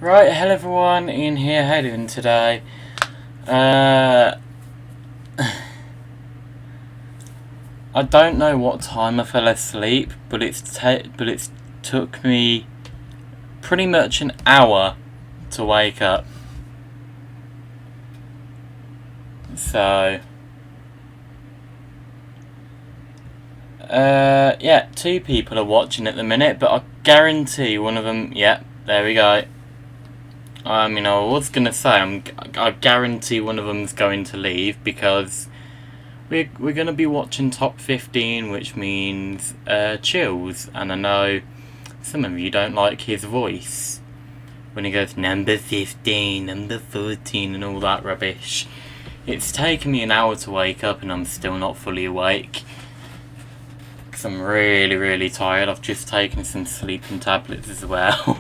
Right, hello everyone, Ian here, how you doing today? I don't know what time I fell asleep, but it's took me pretty much an hour to wake up. So yeah, two people are watching at the minute, but I guarantee one of them, yeah, there we go. I mean, I was gonna say, I guarantee one of them's going to leave because we're gonna be watching top 15, which means Chills, and I know some of you don't like his voice when he goes number 15, number 14, and all that rubbish. It's taken me an hour to wake up, and I'm still not fully awake because I'm really tired. I've just taken some sleeping tablets as well.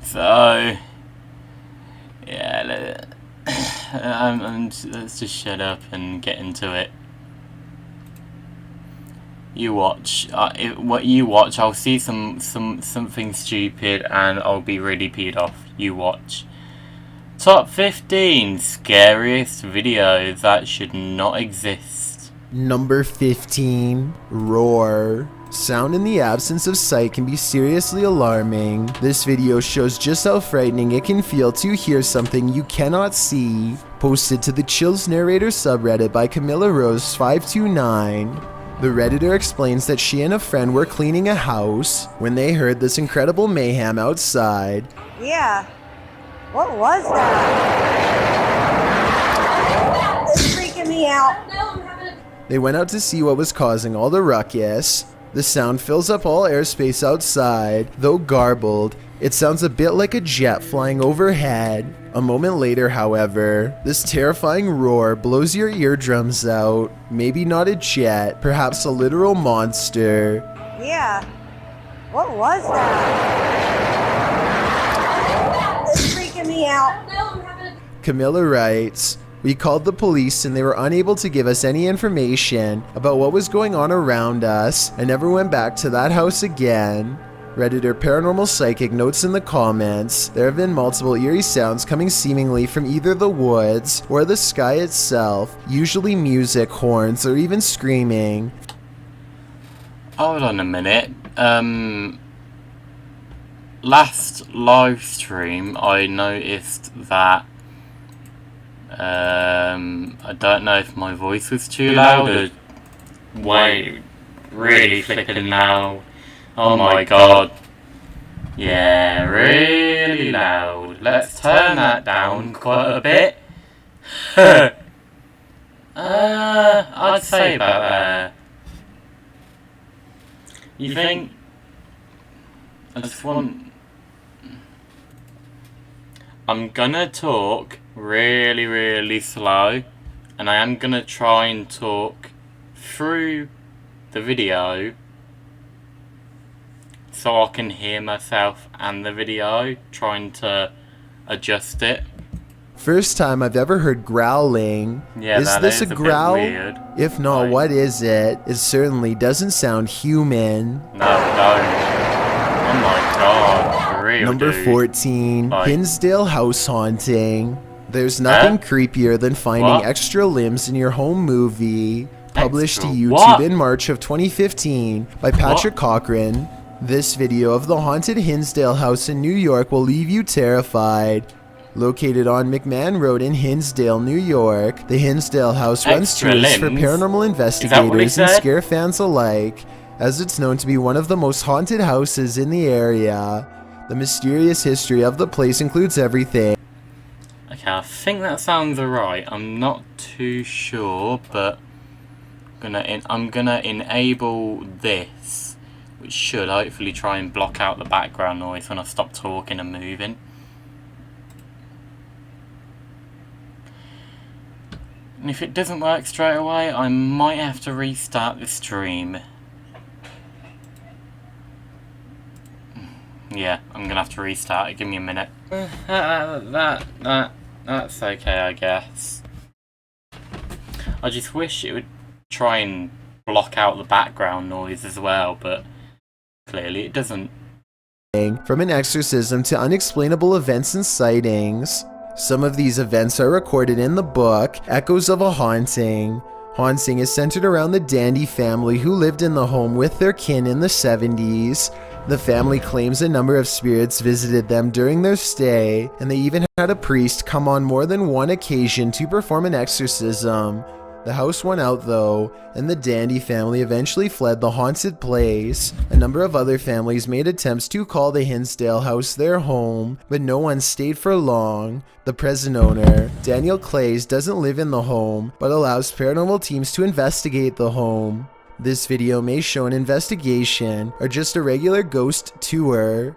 So yeah, let's just shut up and get into it. You watch. What you watch, I'll see something stupid and I'll be really peed off. You watch. Top 15 scariest videos that should not exist. Number 15, Roar. Sound in the absence of sight can be seriously alarming. This video shows just how frightening it can feel to hear something you cannot see. Posted to the Chills Narrator subreddit by Camilla Rose 529. The Redditor explains that she and a friend were cleaning a house when they heard this incredible mayhem outside. Yeah, what was that? It's freaking me out. They went out to see what was causing all the ruckus. The sound fills up all airspace outside. Though garbled, it sounds a bit like a jet flying overhead. A moment later, however, this terrifying roar blows your eardrums out. Maybe not a jet, perhaps a literal monster. Yeah, what was that? It's freaking me out. Camilla writes, "We called the police and they were unable to give us any information about what was going on around us and never went back to that house again." Redditor Paranormal Psychic notes in the comments, there have been multiple eerie sounds coming seemingly from either the woods or the sky itself, usually music, horns, or even screaming. Hold on a minute. Last live stream I noticed that I don't know if my voice was too loud or wait, really flipping loud. Oh my god. Yeah, really loud. Let's turn that down quite a bit. I'd say about there. You think? I just want... I'm gonna talk really slow, and I am gonna try and talk through the video so I can hear myself and the video, trying to adjust it. First time I've ever heard growling. Yeah, is this a growl? Weird. If not, Like, what is it? It certainly doesn't sound human. No, don't. Oh my god, for real, Number dude. 14, Like, Hinsdale House Haunting. There's nothing creepier than finding What? extra limbs in your home movie. Published to Extra YouTube what? in March of 2015 by Patrick Cochran. This video of the haunted Hinsdale house in New York will leave you terrified. Located on McMahon Road in Hinsdale, New York, the Hinsdale house runs Extra tours for limbs? paranormal Is that what he investigators and said? scare fans alike, as it's known to be one of the most haunted houses in the area. The mysterious history of the place includes everything. Okay, I think that sounds alright. I'm not too sure, but I'm gonna enable this, which should hopefully try and block out the background noise when I stop talking and moving. And if it doesn't work straight away, I might have to restart the stream. Yeah, I'm gonna have to restart it. Give me a minute. That's okay, I guess. I just wish it would try and block out the background noise as well, but clearly it doesn't. from an exorcism to unexplainable events and sightings. Some of these events are recorded in the book Echoes of a Haunting. Haunting is centered around the Dandy family who lived in the home with their kin in the 70s. The family claims a number of spirits visited them during their stay, and they even had a priest come on more than one occasion to perform an exorcism. The house won out though, and the Dandy family eventually fled the haunted place. A number of other families made attempts to call the Hinsdale house their home, but no one stayed for long. The present owner, Daniel Clays, doesn't live in the home, but allows paranormal teams to investigate the home. This video may show an investigation or just a regular ghost tour.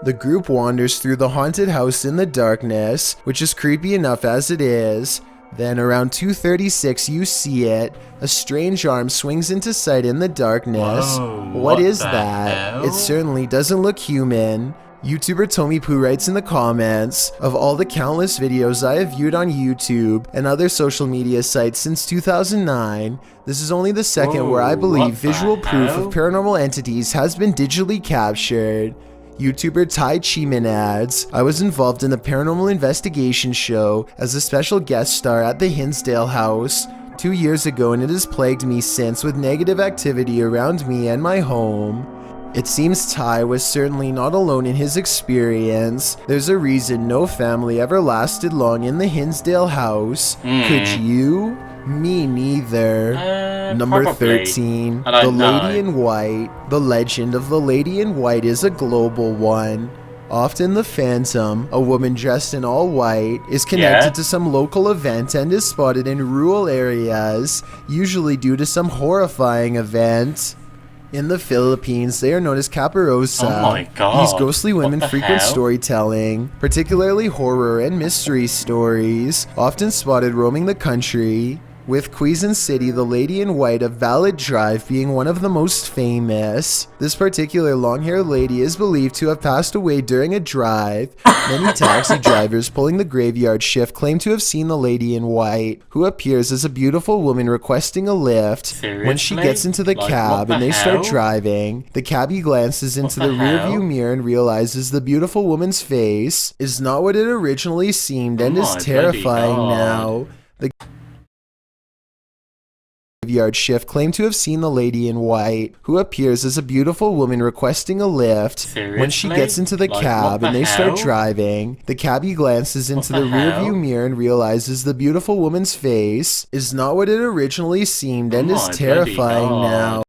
The group wanders through the haunted house in the darkness, which is creepy enough as it is. Then around 2:36 you see it. A strange arm swings into sight in the darkness. Whoa, what is the that? hell? It certainly doesn't look human. YouTuber Tommy Poo writes in the comments, of all the countless videos I have viewed on YouTube and other social media sites since 2009, this is only the second where I Whoa, believe what the visual proof hell? of paranormal entities has been digitally captured. YouTuber Ty Cheeman adds, I was involved in the paranormal investigation show as a special guest star at the Hinsdale house 2 years ago, and it has plagued me since with negative activity around me and my home. It seems Ty was certainly not alone in his experience. There's a reason no family ever lasted long in the Hinsdale house. Could you? Me neither. Number Probably. 13. I don't The know. Lady in White. The legend of the Lady in White is a global one. Often the phantom, a woman dressed in all white, is connected Yeah. to some local event and is spotted in rural areas, usually due to some horrifying event. In the Philippines, they are known as caparosa. Oh my God. These ghostly women What the frequent hell? storytelling, particularly horror and mystery stories, often spotted roaming the country, with Quezon City, the Lady in White of Valid Drive being one of the most famous. This particular long-haired lady is believed to have passed away during a drive. Many taxi drivers pulling the graveyard shift claim to have seen the Lady in White, who appears as a beautiful woman requesting a lift. When she Seriously? gets into the Like, cab what the and they start hell? driving, the cabbie glances into What the the hell? rearview mirror and realizes the beautiful woman's face is not what it originally seemed and Oh is my terrifying bloody now. The graveyard shift claimed to have seen the Lady in White, who appears as a beautiful woman requesting a lift. When she Seriously? gets into the Like, cab what and the they start hell? driving, the cabbie glances into What the the hell? rearview mirror and realizes the beautiful woman's face is not what it originally seemed and Oh is my bloody terrifying God. now.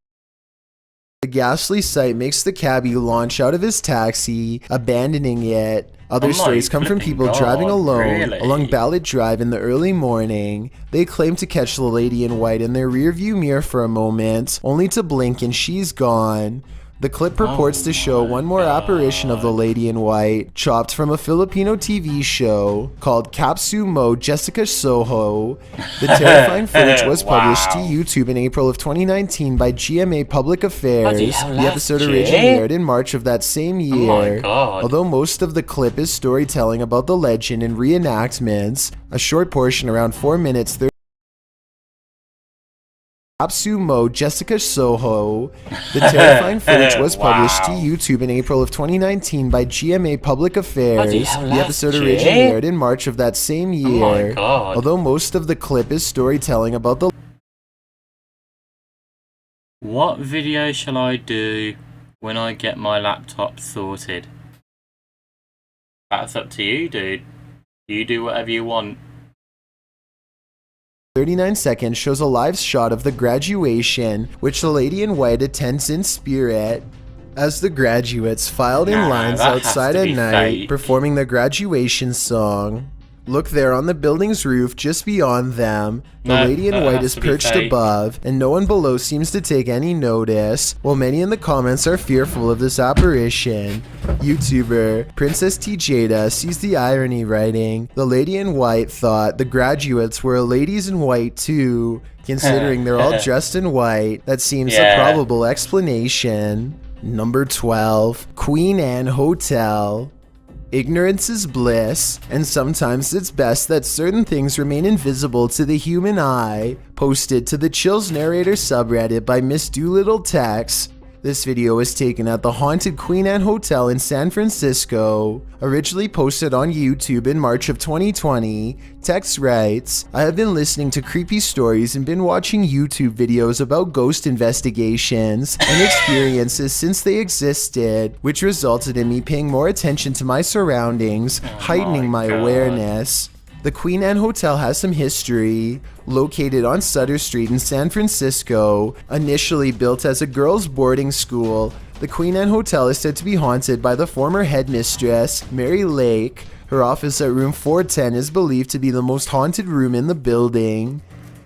The ghastly sight makes the cabbie launch out of his taxi, abandoning it. Other Oh my stories come from flipping people driving God, alone really? along Ballad Drive in the early morning. They claim to catch the Lady in White in their rearview mirror for a moment, only to blink and she's gone. The clip purports Oh to show my one more apparition of the Lady in White, chopped from a Filipino TV show called Kapsu Mo Jessica Soho. The terrifying footage was published to Wow. YouTube in April of 2019 by GMA Public Affairs. Bloody hell, The that's episode legit? originally aired in March of that same year. Oh my God. Although most of the clip is storytelling about the legend and reenactments, a short portion around 4 minutes Kapsu Mo Jessica Soho. The terrifying footage was published to Wow. YouTube in April of 2019 by GMA Public Affairs. Bloody hell, The that's episode legit? originally aired in March of that same year. Oh my God. Although most of the clip is storytelling about the What video shall I do when I get my laptop sorted? That's up to you, dude. You do whatever you want. 39 seconds shows a live shot of the graduation, which the Lady in White attends in spirit. As the graduates filed in Nah, lines that has outside to at be night, fake. performing their graduation song. Look there on the building's roof just beyond them. The No, Lady in that White has is to be perched fake. above, and no one below seems to take any notice, while many in the comments are fearful of this apparition. YouTuber Princess T. Jada sees the irony, writing, "The Lady in White thought the graduates were ladies in white too. Considering they're all dressed in white, that seems a Yeah. probable explanation." Number 12. Queen Anne Hotel. Ignorance is bliss, and sometimes it's best that certain things remain invisible to the human eye. Posted to the Chills Narrator subreddit by Miss Doolittle Tex. This video was taken at the haunted Queen Anne Hotel in San Francisco. Originally posted on YouTube in March of 2020, Tex writes, "I have been listening to creepy stories and been watching YouTube videos about ghost investigations and experiences since they existed, which resulted in me paying more attention to my surroundings, heightening my awareness." The Queen Anne Hotel has some history. Located on Sutter Street in San Francisco, initially built as a girls' boarding school, the Queen Anne Hotel is said to be haunted by the former headmistress, Mary Lake. Her office at room 410 is believed to be the most haunted room in the building.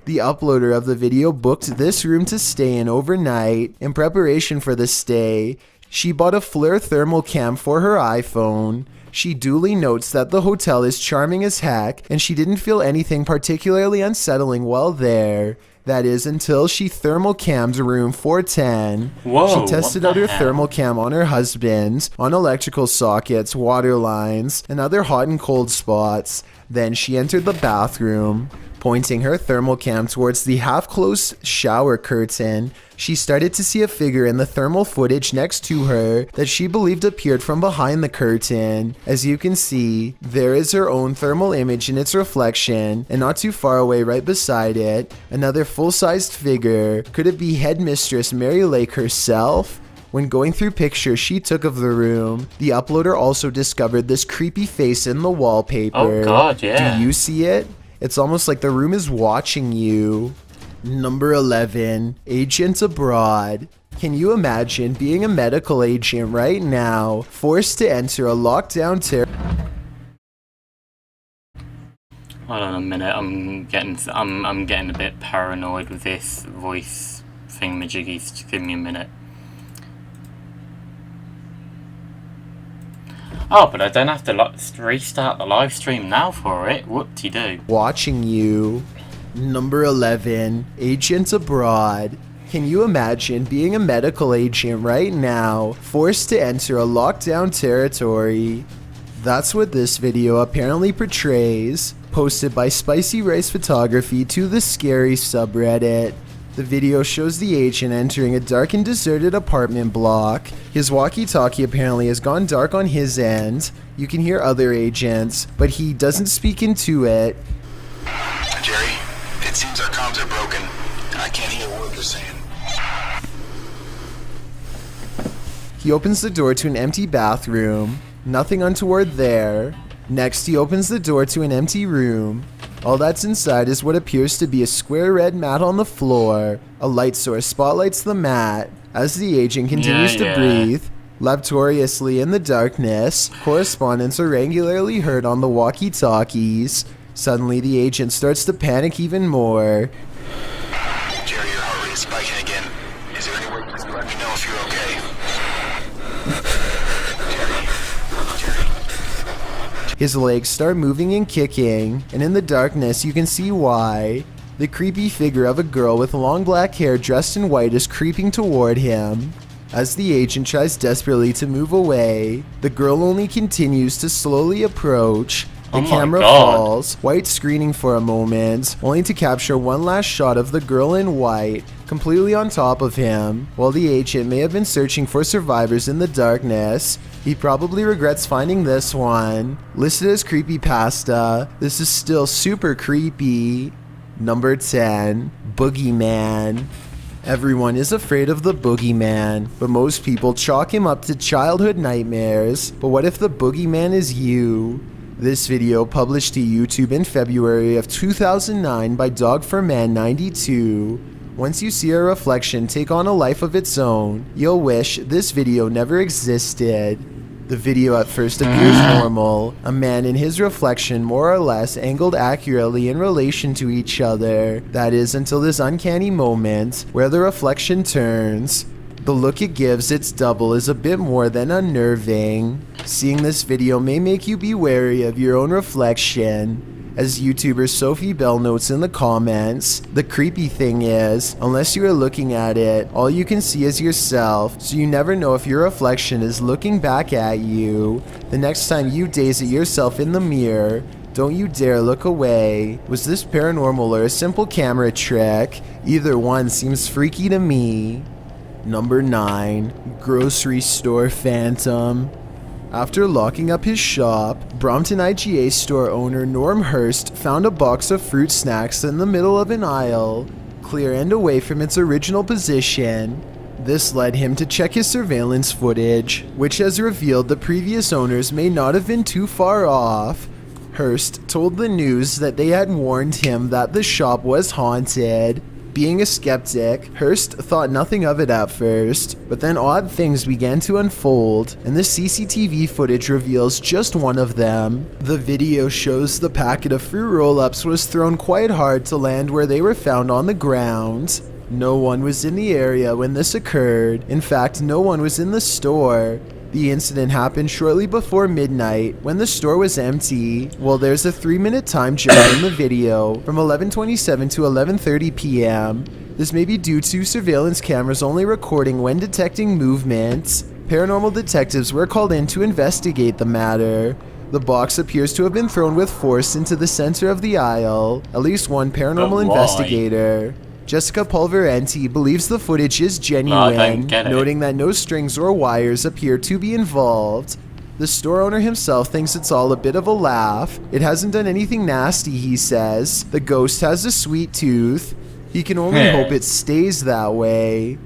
The uploader of the video booked this room to stay in overnight. In preparation for the stay, she bought a FLIR thermal cam for her iPhone. She duly notes that the hotel is charming as heck, and she didn't feel anything particularly unsettling while there. That is, until she thermal cammed room 410. Whoa, she tested what out the her hell? thermal cam on her husband, on electrical sockets, water lines, and other hot and cold spots. Then she entered the bathroom. Pointing her thermal cam towards the half-closed shower curtain, she started to see a figure in the thermal footage next to her that she believed appeared from behind the curtain. As you can see, there is her own thermal image in its reflection, and not too far away right beside it, another full-sized figure. Could it be headmistress Mary Lake herself? When going through pictures she took of the room, the uploader also discovered this creepy face in the wallpaper. Oh god, yeah. Do you see it? It's almost like the room is watching you. Number 11, Agent Abroad. Can you imagine being a medical agent right now, forced to enter a lockdown Hold on a minute, I'm getting a bit paranoid with this voice thingamajiggy. Just give me a minute. Oh, but I don't have to restart the live stream now for it. Whoop-de-doo. watching you. Number 11, Agent Abroad. Can you imagine being a medical agent right now, forced to enter a lockdown territory? That's what this video apparently portrays. Posted by Spicy Rice Photography to the Scary subreddit. The video shows the agent entering a dark and deserted apartment block. His walkie-talkie apparently has gone dark on his end. You can hear other agents, but he doesn't speak into it. Jerry, it seems our comms are broken. I can't hear a word you're saying. He opens the door to an empty bathroom. Nothing untoward there. Next, he opens the door to an empty room. All that's inside is what appears to be a square red mat on the floor. A light source spotlights the mat. As the agent continues to breathe laboriously in the darkness, correspondents are regularly heard on the walkie-talkies. Suddenly, the agent starts to panic even more. Jerry, your heart rate is spiking again. Is there any way you can let me know if you're okay? Jerry. His legs start moving and kicking, and in the darkness you can see why. The creepy figure of a girl with long black hair dressed in white is creeping toward him. As the agent tries desperately to move away, the girl only continues to slowly approach. The camera falls, white screening for a moment, only to capture one last shot of the girl in white, completely on top of him. While the agent may have been searching for survivors in the darkness, he probably regrets finding this one. Listed as creepypasta, this is still super creepy. Number 10, Boogeyman. Everyone is afraid of the boogeyman, but most people chalk him up to childhood nightmares. But what if the boogeyman is you? This video published to YouTube in February of 2009 by Dog4Man92. Once you see a reflection take on a life of its own, you'll wish this video never existed. The video at first appears normal, a man and his reflection more or less angled accurately in relation to each other. That is, until this uncanny moment where the reflection turns. The look it gives its double is a bit more than unnerving. Seeing this video may make you be wary of your own reflection. As YouTuber Sophie Bell notes in the comments, the creepy thing is, unless you are looking at it, all you can see is yourself, so you never know if your reflection is looking back at you. The next time you gaze at yourself in the mirror, don't you dare look away. Was this paranormal or a simple camera trick? Either one seems freaky to me. Number 9. Grocery Store Phantom. After locking up his shop, Brompton IGA store owner Norm Hurst found a box of fruit snacks in the middle of an aisle, clear and away from its original position. This led him to check his surveillance footage, which has revealed the previous owners may not have been too far off. Hurst told the news that they had warned him that the shop was haunted. Being a skeptic, Hurst thought nothing of it at first, but then odd things began to unfold, and the CCTV footage reveals just one of them. The video shows the packet of fruit roll-ups was thrown quite hard to land where they were found on the ground. No one was in the area when this occurred. In fact, no one was in the store. The incident happened shortly before midnight when the store was empty. Well, there's a 3-minute time jump in the video from 11:27 to 11:30 p.m. This may be due to surveillance cameras only recording when detecting movements. Paranormal detectives were called in to investigate the matter. The box appears to have been thrown with force into the center of the aisle. At least one paranormal investigator, Jessica Pulverenti, believes the footage is genuine, noting that no strings or wires appear to be involved. The store owner himself thinks it's all a bit of a laugh. It hasn't done anything nasty, he says. The ghost has a sweet tooth. He can only hope it stays that way.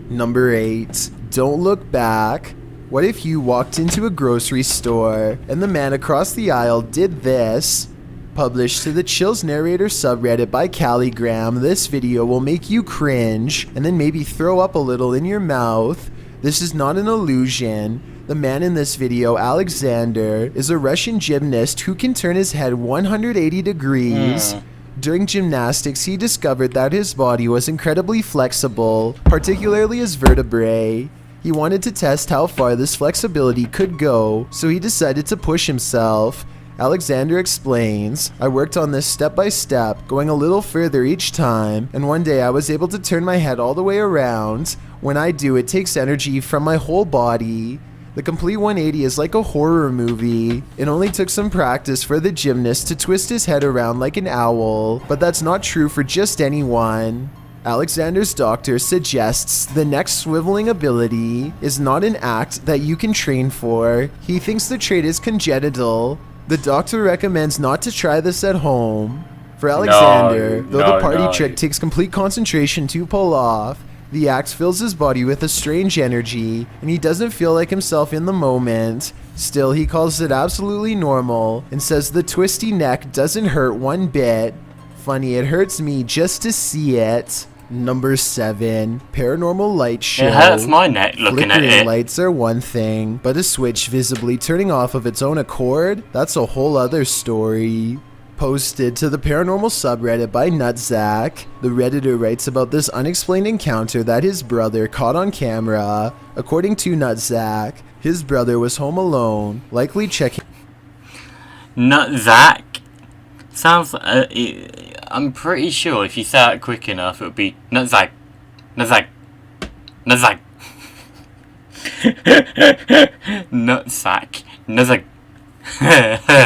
Number 8. Don't look back. What if you walked into a grocery store and the man across the aisle did this? Published to the Chills Narrator subreddit by Calligram, this video will make you cringe and then maybe throw up a little in your mouth. This is not an illusion. The man in this video, Alexander, is a Russian gymnast who can turn his head 180 degrees. During gymnastics, he discovered that his body was incredibly flexible, particularly his vertebrae. He wanted to test how far this flexibility could go, so he decided to push himself. Alexander explains, I worked on this step by step, going a little further each time, and one day I was able to turn my head all the way around. When I do, it takes energy from my whole body. The complete 180 is like a horror movie. It only took some practice for the gymnast to twist his head around like an owl, but that's not true for just anyone. Alexander's doctor suggests the next swiveling ability is not an act that you can train for. He thinks the trait is congenital. The doctor recommends not to try this at home. For Alexander, though the party trick takes complete concentration to pull off, the act fills his body with a strange energy, and he doesn't feel like himself in the moment. Still, he calls it absolutely normal, and says the twisty neck doesn't hurt one bit. Funny, it hurts me just to see it. Number 7. Paranormal light show. It hurts my neck looking at it. Flickering lights are one thing, but a switch visibly turning off of its own accord, that's a whole other story. Posted to the paranormal subreddit by Nutzak, the Redditor writes about this unexplained encounter that his brother caught on camera. According to Nutzak, his brother was home alone, likely checking. Nutzak? Sounds I'm pretty sure if you say it quick enough, it would be Nutzak. Nutzak. Nutzak. Nutsack. Nutzak.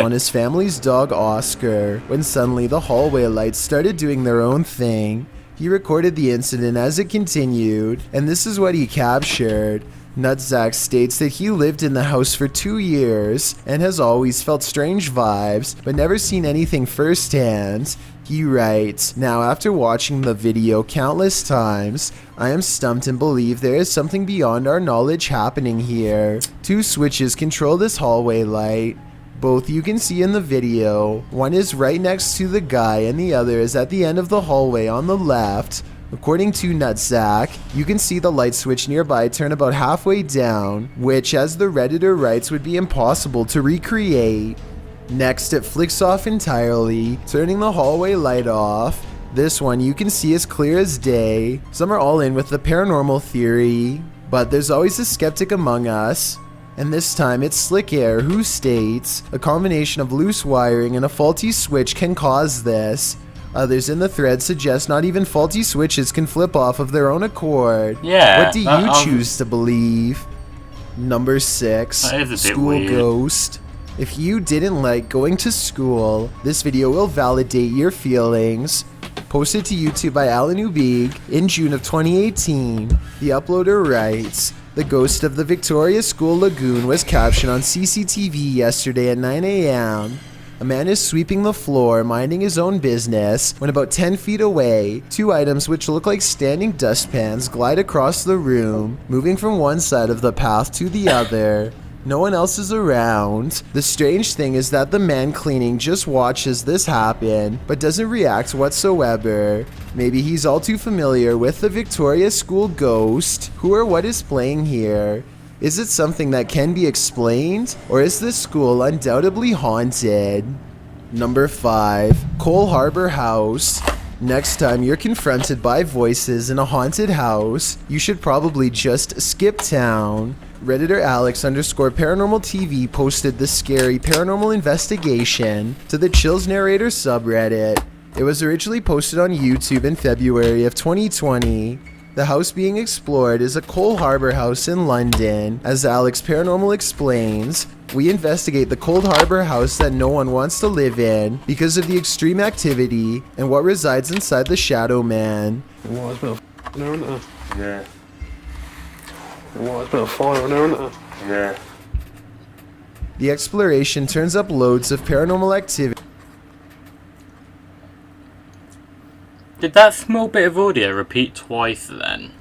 On his family's dog Oscar, when suddenly the hallway lights started doing their own thing. He recorded the incident as it continued, and this is what he captured. Nutzak states that he lived in the house for 2 years and has always felt strange vibes, but never seen anything firsthand. He writes, now after watching the video countless times, I am stumped and believe there is something beyond our knowledge happening here. 2 switches control this hallway light. Both you can see in the video. One is right next to the guy and the other is at the end of the hallway on the left. According to Nutzak, you can see the light switch nearby turn about halfway down, which, as the Redditor writes, would be impossible to recreate. Next, it flicks off entirely, turning the hallway light off. This one you can see as clear as day. Some are all in with the paranormal theory, but there's always a skeptic among us. And this time it's Slick Air who states, a combination of loose wiring and a faulty switch can cause this. Others in the thread suggest not even faulty switches can flip off of their own accord. Yeah. What do you choose to believe? Number 6. School weird. Ghost. If you didn't like going to school, this video will validate your feelings. posted to YouTube by Alan Ubig in June of 2018. The uploader writes, "The ghost of the Victoria School Lagoon was captured on CCTV yesterday at 9 a.m. A man is sweeping the floor, minding his own business, when about 10 feet away, two items which look like standing dustpans glide across the room, moving from one side of the path to the other. No one else is around. The strange thing is that the man cleaning just watches this happen, but doesn't react whatsoever. Maybe he's all too familiar with the Victoria School ghost. Who or what is playing here? Is it something that can be explained, or is this school undoubtedly haunted?" Number 5. Cole Harbor House. Next time you're confronted by voices in a haunted house, you should probably just skip town. Redditor Alex_paranormal TV posted this scary paranormal investigation to the Chills Narrator subreddit. It was originally posted on YouTube in February of 2020. The house being explored is a Cole Harbor house in London. As Alex Paranormal explains, we investigate the Cold Harbor house that no one wants to live in because of the extreme activity and what resides inside the Shadow Man. What, there's been a f***ing there, isn't there? Yeah. What, there's been a fire in there, isn't there? Yeah. The exploration turns up loads of paranormal activity. Did that small bit of audio repeat twice then?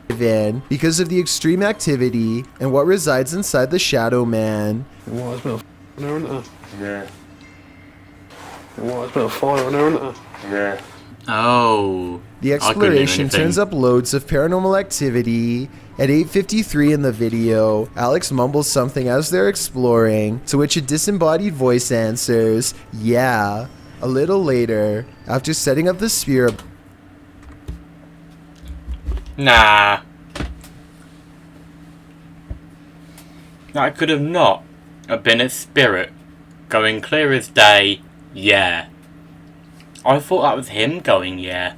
Because of the extreme activity and what resides inside the Shadow Man. What, there's been a f***ing there, isn't there? Yeah. What, there's been a fire in there, isn't there? Yeah. Oh. The exploration turns up loads of paranormal activity. At 8:53 in the video, Alex mumbles something as they're exploring, to which a disembodied voice answers, "Yeah." A little later, after setting up the spirit, Nah. That could have not have been a spirit going clear as day, yeah. I thought that was him going, yeah.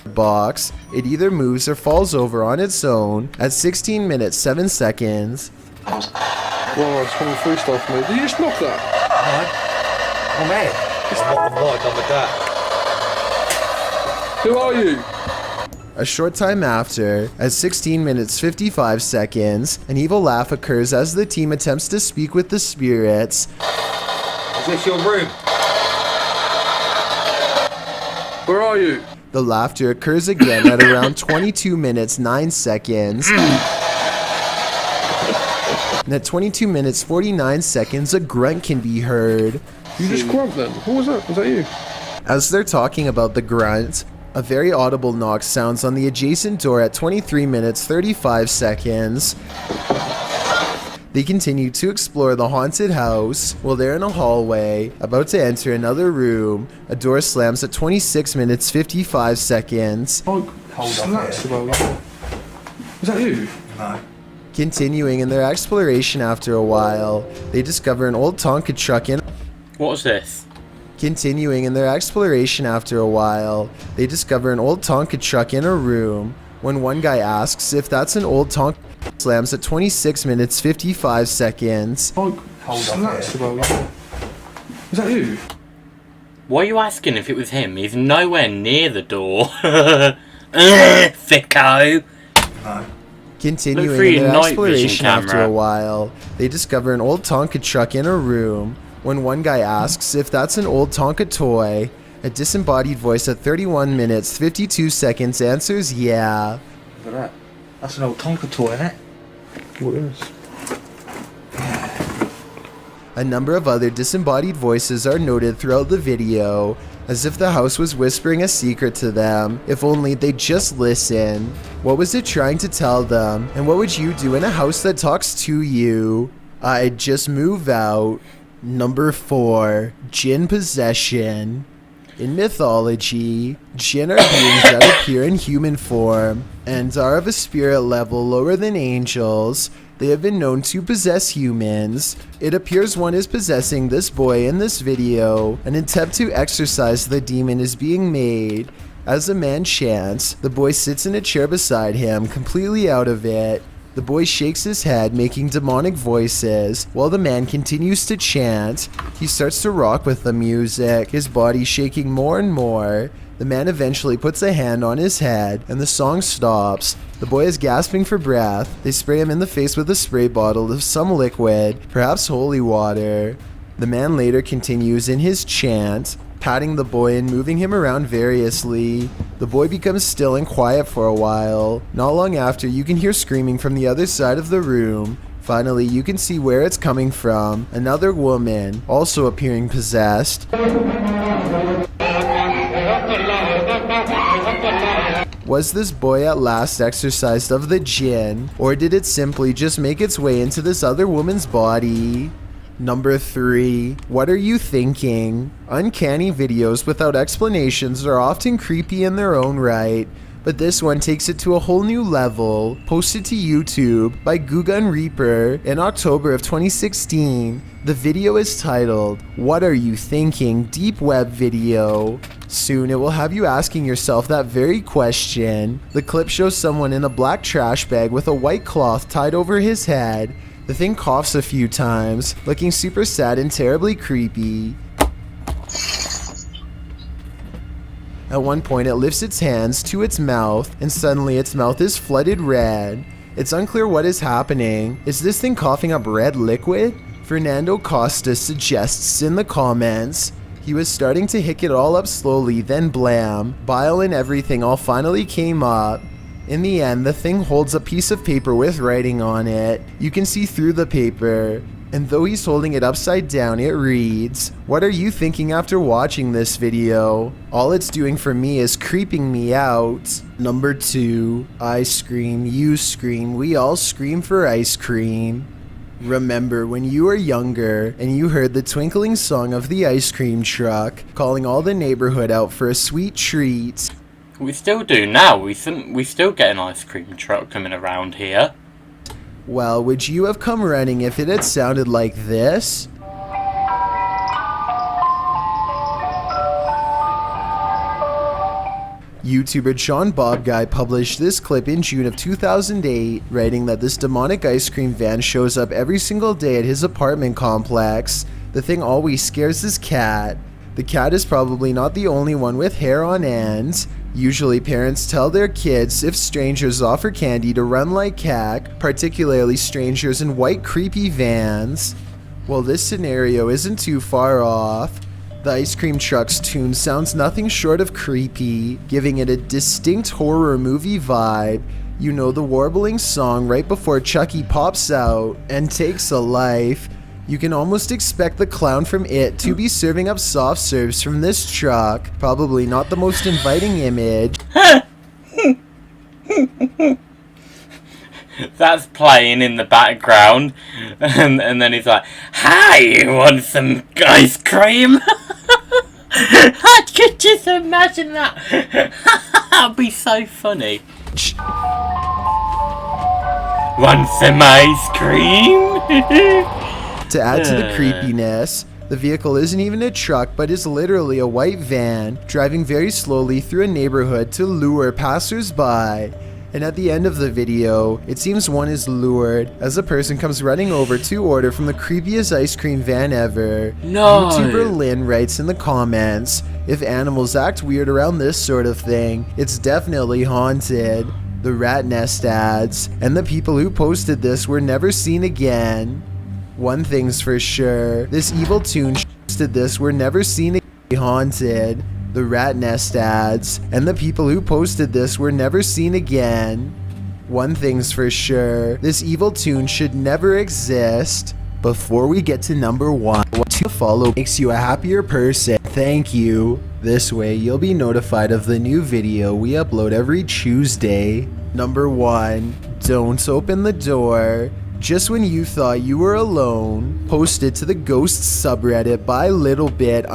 box, it either moves or falls over on its own at 16 minutes 7 seconds. Well, I just want to freestyle, mate. Did you just knock that? Oh man, I'm done with that. Who are you? A short time after, at 16 minutes 55 seconds, an evil laugh occurs as the team attempts to speak with the spirits. Is this your room? Where are you? The laughter occurs again at around 22 minutes 9 seconds. And at 22 minutes 49 seconds, a grunt can be heard. You just grunt then. Who was that? Was that you? As they're talking about the grunt, a very audible knock sounds on the adjacent door at 23 minutes 35 seconds. They continue to explore the haunted house. While they're in a hallway, about to enter another room, a door slams at 26 minutes 55 seconds. Oh, Hold snaps up about you. Was that you? No. Continuing in their exploration after a while, they discover an old Tonka truck in... What was this? Continuing in their exploration after a while, they discover an old Tonka truck in a room. When one guy asks if that's an old Tonka, slams at 26 minutes 55 seconds. Oh, Hold up snaps about you. Was that you? Why are you asking if it was him? He's nowhere near the door. Thicko! No. Continuing Look through in your their night exploration vision after camera. a while, they discover an old Tonka truck in a room. When one guy asks if that's an old Tonka toy, a disembodied voice at 31 minutes 52 seconds answers yeah. Look at that. That's an old Tonka toy, isn't it? What is? A number of other disembodied voices are noted throughout the video, as if the house was whispering a secret to them, if only they'd just listen. What was it trying to tell them, and what would you do in a house that talks to you? I'd just move out. Number 4, Jinn Possession. In mythology, Jinn are beings that appear in human form and are of a spirit level lower than angels. They have been known to possess humans. It appears one is possessing this boy in this video. An attempt to exorcise the demon is being made. As the man chants, the boy sits in a chair beside him, completely out of it. The boy shakes his head, making demonic voices, while the man continues to chant. He starts to rock with the music, his body shaking more and more. The man eventually puts a hand on his head, and the song stops. The boy is gasping for breath. They spray him in the face with a spray bottle of some liquid, perhaps holy water. The man later continues in his chant, patting the boy and moving him around variously. The boy becomes still and quiet for a while. Not long after, you can hear screaming from the other side of the room. Finally, you can see where it's coming from. Another woman, also appearing possessed. Was this boy at last exorcised of the jinn, or did it simply just make its way into this other woman's body? Number 3. What are you thinking? Uncanny videos without explanations are often creepy in their own right, but this one takes it to a whole new level. Posted to YouTube by Gugun Reaper in October of 2016. The video is titled, "What Are You Thinking?" Deep Web Video. Soon it will have you asking yourself that very question. The clip shows someone in a black trash bag with a white cloth tied over his head. The thing coughs a few times, looking super sad and terribly creepy. At one point it lifts its hands to its mouth, and suddenly its mouth is flooded red. It's unclear what is happening. Is this thing coughing up red liquid? Fernando Costa suggests in the comments. He was starting to hick it all up slowly, then blam, bile and everything all finally came up. In the end, the thing holds a piece of paper with writing on it. You can see through the paper. And though he's holding it upside down, it reads, "What are you thinking after watching this video? All it's doing for me is creeping me out." Number 2. I scream, you scream, we all scream for ice cream. Remember when you were younger and you heard the twinkling song of the ice cream truck calling all the neighborhood out for a sweet treat? We still do now. We still get an ice cream truck coming around here. Well, would you have come running if it had sounded like this? YouTuber Sean Bob Guy published this clip in June of 2008, writing that this demonic ice cream van shows up every single day at his apartment complex. The thing always scares his cat. The cat is probably not the only one with hair on end. Usually parents tell their kids if strangers offer candy to run like heck, particularly strangers in white creepy vans. Well, this scenario isn't too far off. The ice cream truck's tune sounds nothing short of creepy, giving it a distinct horror movie vibe. You know, the warbling song right before Chucky pops out and takes a life. You can almost expect the clown from It to be serving up soft serves from this truck. Probably not the most inviting image. That's playing in the background, and then he's like, "Hi, you want some ice cream?" I could just imagine that. That'd be so funny. Want some ice cream? To add to the creepiness, the vehicle isn't even a truck but is literally a white van driving very slowly through a neighborhood to lure passers-by. And at the end of the video, it seems one is lured as a person comes running over to order from the creepiest ice cream van ever. No. YouTuber Lynn writes in the comments, "If animals act weird around this sort of thing, it's definitely haunted." The Rat Nest adds, "And the people who posted this were never seen again." One thing's for sure, this evil tune posted this were never seen again. Haunted. The Rat Nest adds, "And the people who posted this were never seen again." One thing's for sure, this evil tune should never exist. Before we get to number 1, what to follow makes you a happier person. Thank you. This way you'll be notified of the new video we upload every Tuesday. Number 1, don't open the door. Just when you thought you were alone. Posted to the Ghosts subreddit by littlebit_.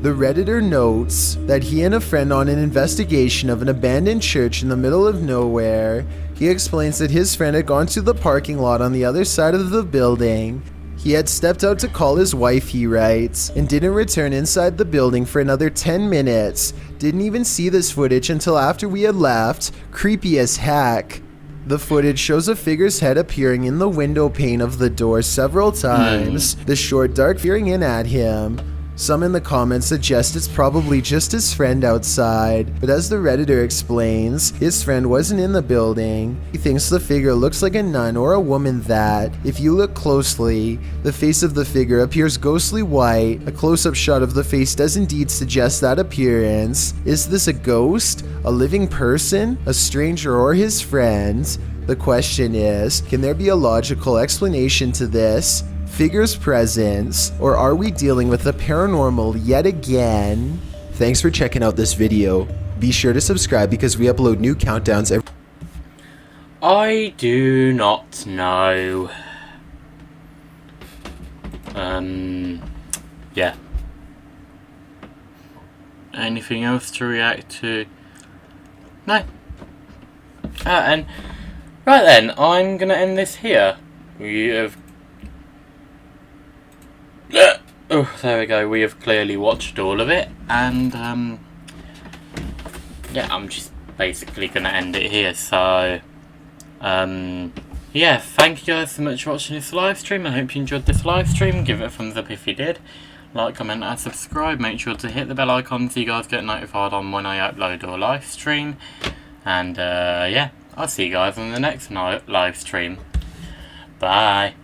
The Redditor notes that he and a friend on an investigation of an abandoned church in the middle of nowhere. He explains that his friend had gone to the parking lot on the other side of the building. He had stepped out to call his wife, he writes, and didn't return inside the building for another 10 minutes. Didn't even see this footage until after we had left. Creepy as heck. The footage shows a figure's head appearing in the window pane of the door several times, the short dark peering in at him. Some in the comments suggest it's probably just his friend outside, but as the Redditor explains, his friend wasn't in the building. He thinks the figure looks like a nun or a woman that, if you look closely, the face of the figure appears ghostly white. A close-up shot of the face does indeed suggest that appearance. Is this a ghost? A living person? A stranger or his friend? The question is, can there be a logical explanation to this figure's presence, or are we dealing with the paranormal yet again? Thanks for checking out this video. Be sure to subscribe because we upload new countdowns every— I do not know. Yeah. Anything else to react to? No. And right then, I'm gonna end this here. We have. Oh, there we go. We have clearly watched all of it, and yeah, I'm just basically gonna end it here. So, yeah, thank you guys so much for watching this live stream. I hope you enjoyed this live stream. Give it a thumbs up if you did. Like, comment, and subscribe. Make sure to hit the bell icon so you guys get notified on when I upload or live stream. And yeah, I'll see you guys on the next live stream. Bye.